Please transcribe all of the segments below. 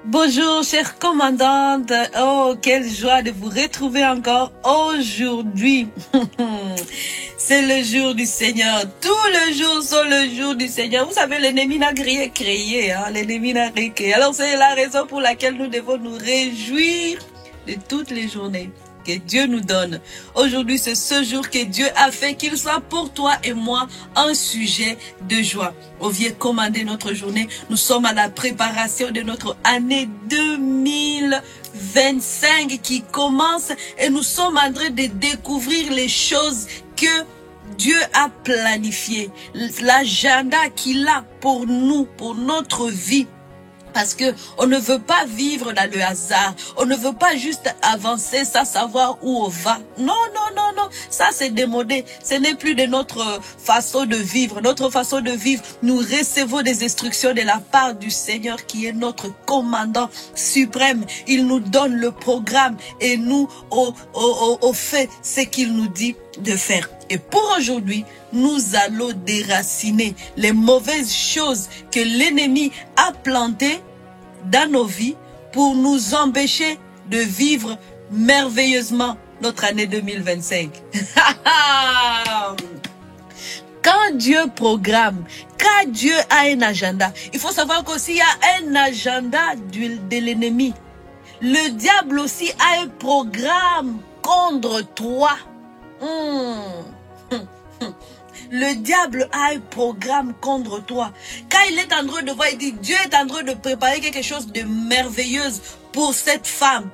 Bonjour, chère commandante. Oh, quelle joie de vous retrouver encore aujourd'hui. C'est le jour du Seigneur. Tous les jours sont le jour du Seigneur. Vous savez, l'ennemi n'a rien créé. L'ennemi n'a rien créé. Alors, c'est la raison pour laquelle nous devons nous réjouir de toutes les journées que Dieu nous donne. Aujourd'hui, c'est ce jour que Dieu a fait, qu'il soit pour toi et moi un sujet de joie. On vient commander notre journée. Nous sommes à la préparation de notre année 2025 qui commence et nous sommes en train de découvrir les choses que Dieu a planifiées, l'agenda qu'il a pour nous, pour notre vie. Parce que on ne veut pas vivre dans le hasard. On ne veut pas juste avancer sans savoir où on va. Non, non, non, non. Ça, c'est démodé. Ce n'est plus de notre façon de vivre. Notre façon de vivre, nous recevons des instructions de la part du Seigneur qui est notre commandant suprême. Il nous donne le programme et nous, on fait ce qu'il nous dit de faire. Et pour aujourd'hui, nous allons déraciner les mauvaises choses que l'ennemi a plantées dans nos vies pour nous empêcher de vivre merveilleusement notre année 2025. Quand Dieu programme, quand Dieu a un agenda, il faut savoir qu'aussi il y a un agenda de l'ennemi. Le diable aussi a un programme contre toi. Le diable a un programme contre toi. Quand il est en train de voir, il dit, Dieu est en train de préparer quelque chose de merveilleux pour cette femme.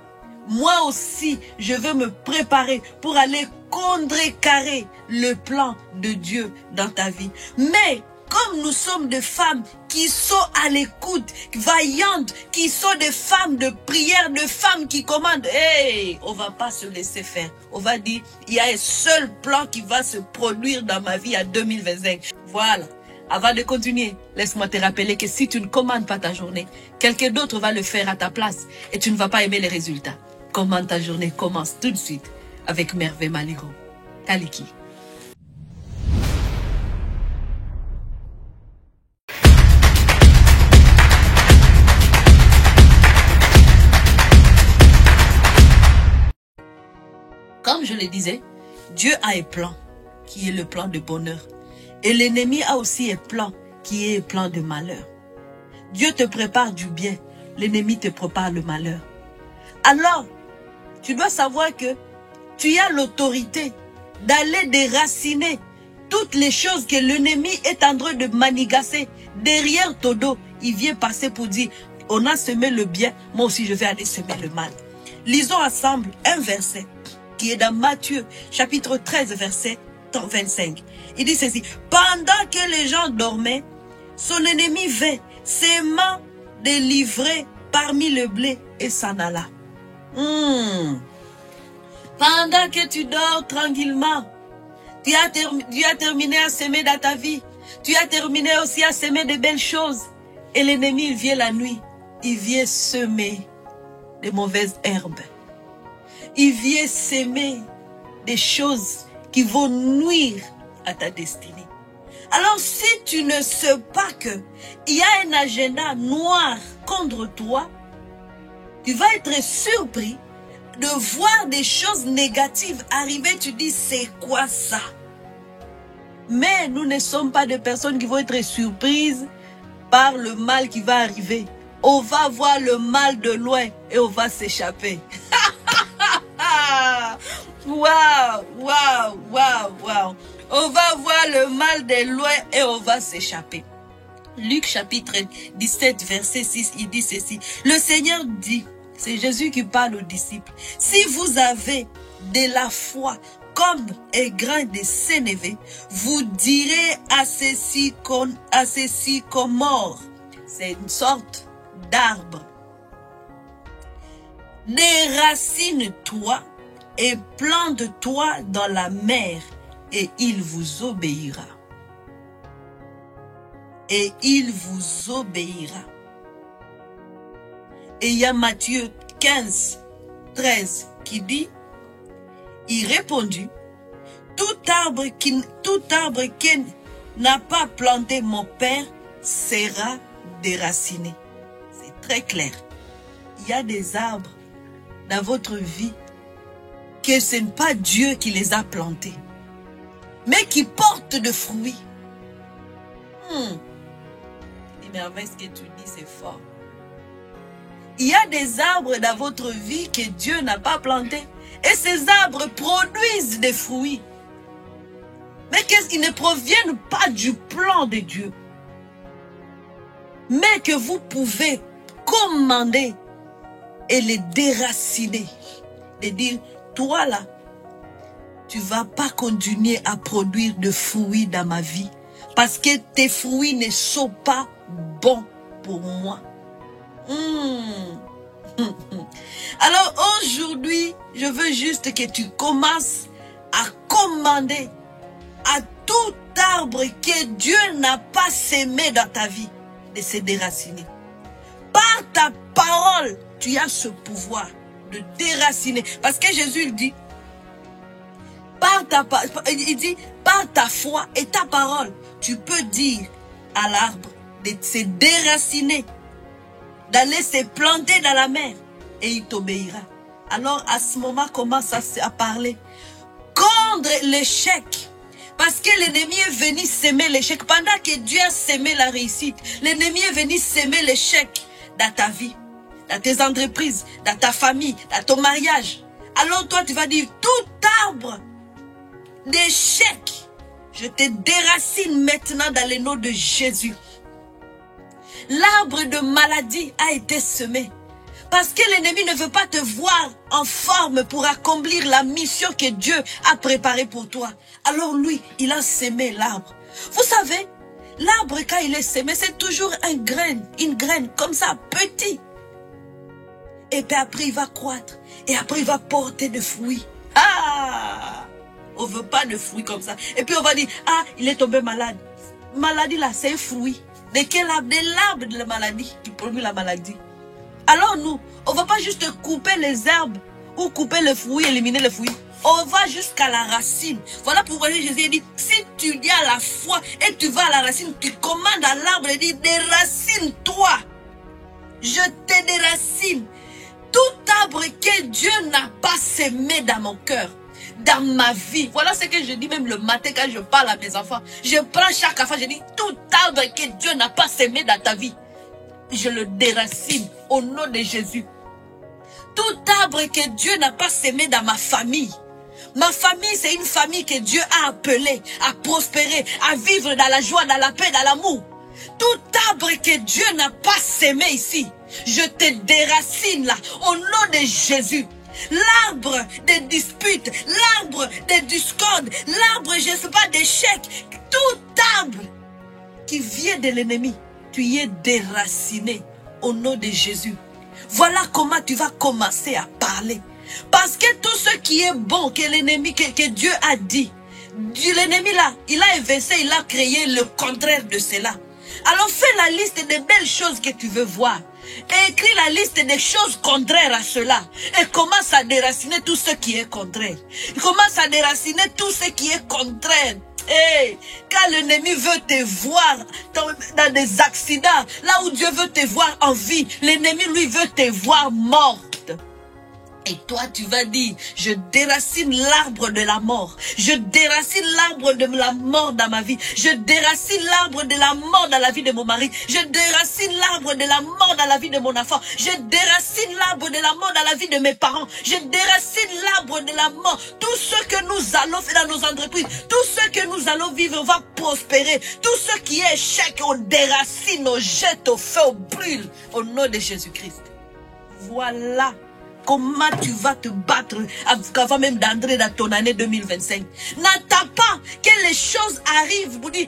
Moi aussi, je veux me préparer pour aller contrecarrer le plan de Dieu dans ta vie. Mais comme nous sommes des femmes qui sont à l'écoute, vaillantes, qui sont des femmes de prière, des femmes qui commandent, hey, on va pas se laisser faire. On va dire, il y a un seul plan qui va se produire dans ma vie à 2025. Voilà. Avant de continuer, laisse-moi te rappeler que si tu ne commandes pas ta journée, quelqu'un d'autre va le faire à ta place et tu ne vas pas aimer les résultats. Commande ta journée, commence tout de suite avec Merveille Maliro. Kaliki. Comme je le disais, Dieu a un plan qui est le plan de bonheur. Et l'ennemi a aussi un plan qui est un plan de malheur. Dieu te prépare du bien, l'ennemi te prépare le malheur. Alors, tu dois savoir que tu as l'autorité d'aller déraciner toutes les choses que l'ennemi est en train de manigasser. Derrière ton dos, il vient passer pour dire, on a semé le bien, moi aussi je vais aller semer le mal. Lisons ensemble un verset qui est dans Matthieu, chapitre 13, verset 25. Il dit ceci, pendant que les gens dormaient, son ennemi vint, s'aimant de livrer parmi le blé et s'en alla. Pendant que tu dors tranquillement, tu as terminé à s'aimer dans ta vie. Tu as terminé aussi à s'aimer de belles choses. Et l'ennemi, il vient la nuit. Il vient semer de mauvaises herbes. Il vient s'aimer des choses qui vont nuire à ta destinée. Alors si tu ne sais pas que il y a un agenda noir contre toi, tu vas être surpris de voir des choses négatives arriver. Tu dis, c'est quoi ça? Mais nous ne sommes pas des personnes qui vont être surprises par le mal qui va arriver. On va voir le mal de loin et on va s'échapper. Waouh, waouh, waouh, waouh. On va voir le mal de loin et on va s'échapper. Luc chapitre 17, verset 6, il dit ceci. Le Seigneur dit, c'est Jésus qui parle aux disciples, si vous avez de la foi comme un grain de sénévé, vous direz à ces sycomores, c'est une sorte d'arbre, déracine-toi et plante-toi dans la mer, et il vous obéira. Et il vous obéira. Et il y a Matthieu 15, 13 qui dit, il répondit, tout arbre qui n'a pas planté mon Père sera déraciné. C'est très clair. Il y a des arbres dans votre vie que ce n'est pas Dieu qui les a plantés, mais qui portent de fruits. Merveille, ce que tu dis, c'est fort. Il y a des arbres dans votre vie que Dieu n'a pas plantés. Et ces arbres produisent des fruits. Mais qu'ils ne proviennent pas du plan de Dieu. Mais que vous pouvez commander et les déraciner. Et dire, toi là, tu ne vas pas continuer à produire de fruits dans ma vie. Parce que tes fruits ne sont pas bons pour moi. Alors aujourd'hui, je veux juste que tu commences à commander à tout arbre que Dieu n'a pas sémé dans ta vie de se déraciner. Par ta parole, tu as ce pouvoir de déraciner. Parce que Jésus il dit, par ta foi et ta parole, tu peux dire à l'arbre de se déraciner, d'aller se planter dans la mer, et il t'obéira. Alors à ce moment, commence à parler contre l'échec. Parce que l'ennemi est venu s'aimer l'échec. Pendant que Dieu a sémé la réussite, l'ennemi est venu s'aimer l'échec dans ta vie, dans tes entreprises, dans ta famille, dans ton mariage. Alors toi, tu vas dire, tout arbre d'échec, je te déracine maintenant dans le nom de Jésus. L'arbre de maladie a été semé. Parce que l'ennemi ne veut pas te voir en forme pour accomplir la mission que Dieu a préparée pour toi. Alors lui, il a sémé l'arbre. Vous savez, l'arbre quand il est sémé, c'est toujours une graine comme ça, petit. Et puis après, il va croître. Et après, il va porter des fruits. On ne veut pas de fruits comme ça. Et puis on va dire, il est tombé malade. Maladie là, c'est un fruit. De quel arbre? De l'arbre de la maladie qui produit la maladie. Alors nous, on ne va pas juste couper les herbes ou couper les fruits, éliminer les fruits. On va jusqu'à la racine. Voilà pourquoi Jésus dit, si tu dis à la foi et tu vas à la racine, tu commandes à l'arbre et dis, déracine-toi. Je te déracine. Tout arbre que Dieu n'a pas sémé dans mon cœur, dans ma vie. Voilà ce que je dis même le matin quand je parle à mes enfants. Je prends chaque enfant, je dis, tout arbre que Dieu n'a pas sémé dans ta vie, je le déracine au nom de Jésus. Tout arbre que Dieu n'a pas sémé dans ma famille. Ma famille, c'est une famille que Dieu a appelée à prospérer, à vivre dans la joie, dans la paix, dans l'amour. Tout arbre que Dieu n'a pas sémé ici, je te déracine là, au nom de Jésus. L'arbre des disputes, l'arbre des discordes, l'arbre, je ne sais pas, d'échecs, tout arbre qui vient de l'ennemi, tu y es déraciné au nom de Jésus. Voilà comment tu vas commencer à parler. Parce que tout ce qui est bon, que l'ennemi, que Dieu a dit, l'ennemi là, il a inversé, il a créé le contraire de cela. Alors fais la liste des belles choses que tu veux voir. Et écris la liste des choses contraires à cela. Et commence à déraciner tout ce qui est contraire. Commence à déraciner tout ce qui est contraire. Hey, quand l'ennemi veut te voir dans des accidents, là où Dieu veut te voir en vie, l'ennemi lui veut te voir morte. Et toi, tu vas dire, je déracine l'arbre de la mort. Je déracine l'arbre de la mort dans ma vie. Je déracine l'arbre de la mort dans la vie de mon mari. Je déracine l'arbre de la mort dans la vie de mon enfant. Je déracine l'arbre de la mort dans la vie de mes parents. Je déracine l'arbre de la mort. Tout ce que nous allons faire dans nos entreprises, tout ce que nous allons vivre va prospérer. Tout ce qui est échec, on déracine, on jette au feu, on brûle. Au nom de Jésus-Christ. Voilà comment tu vas te battre avant même d'entrer dans ton année 2025. N'attends pas que les choses arrivent pour dire,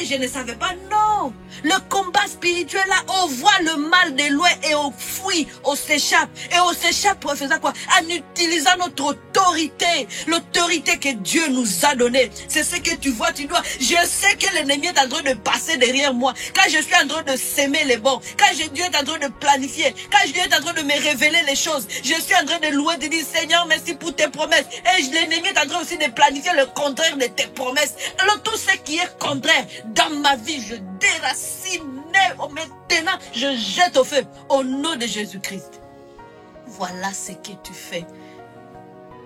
je ne savais pas. Non. Le combat spirituel là, on voit le mal de loin et on fuit, on s'échappe. Et on s'échappe pour faire quoi? En utilisant notre autorité. L'autorité que Dieu nous a donnée. C'est ce que tu vois, tu dois. Je sais que l'ennemi est en train de passer derrière moi. Quand je suis en train de s'aimer les bons. Quand Dieu est en train de planifier. Quand Dieu est en train de me révéler les choses. Je suis en train de louer, de dire, Seigneur, merci pour tes promesses. Et l'ennemi est en train aussi de planifier le contraire de tes promesses. Alors tout ce qui est contraire dans ma vie, je déracine. Maintenant, je jette au feu au nom de Jésus-Christ. Voilà ce que tu fais.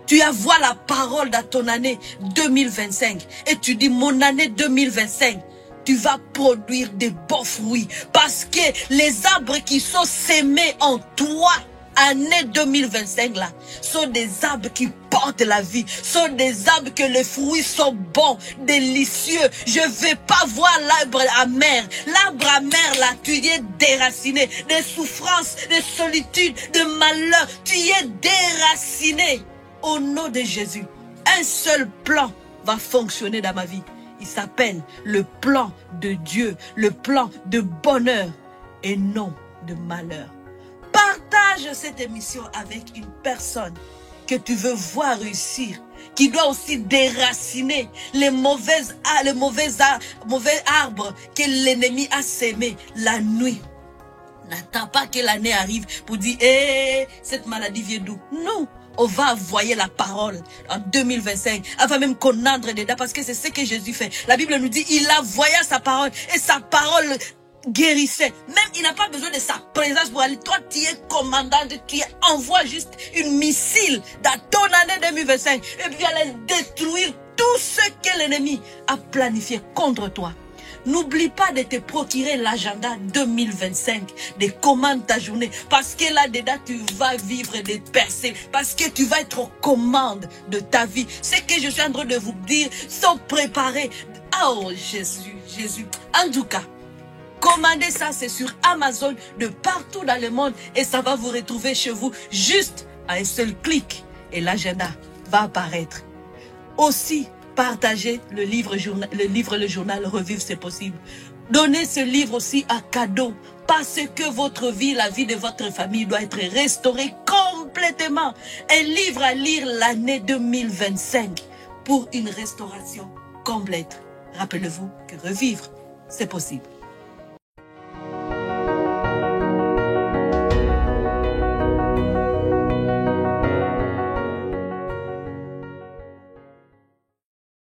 Tu envoies la parole dans ton année 2025 et tu dis mon année 2025, tu vas produire des bons fruits parce que les arbres qui sont semés en toi, année 2025 là, sont des arbres qui portent la vie, sont des arbres que les fruits sont bons, délicieux. Je ne vais pas voir l'arbre amer. L'arbre amer là, tu y es déraciné. Des souffrances, des solitudes, de malheur, tu y es déraciné. Au nom de Jésus, un seul plan va fonctionner dans ma vie. Il s'appelle le plan de Dieu, le plan de bonheur et non de malheur. Partage cette émission avec une personne que tu veux voir réussir, qui doit aussi déraciner les mauvais arbres que l'ennemi a sémés la nuit. N'attends pas que l'année arrive pour dire cette maladie vient d'où? Non. On va envoyer la parole en 2025. Avant même qu'on entre dedans, parce que c'est ce que Jésus fait. La Bible nous dit, il envoya sa parole et sa parole guérissait. Même il n'a pas besoin de sa présence pour aller. Toi, tu es commandant, tu envoies juste une missile dans ton année 2025 et puis aller détruire tout ce que l'ennemi a planifié contre toi. N'oublie pas de te procurer l'agenda 2025, de commander ta journée, parce que là-dedans, tu vas vivre des percées, parce que tu vas être aux commandes de ta vie. Ce que je suis en train de vous dire, sont préparés. Oh, Jésus. En tout cas, commandez ça, c'est sur Amazon, de partout dans le monde, et ça va vous retrouver chez vous, juste à un seul clic, et l'agenda va apparaître. Aussi, partagez le livre, le journal Revivre, c'est possible. Donnez ce livre aussi à cadeau, parce que votre vie, la vie de votre famille doit être restaurée complètement. Un livre à lire l'année 2025 pour une restauration complète. Rappelez-vous que revivre, c'est possible.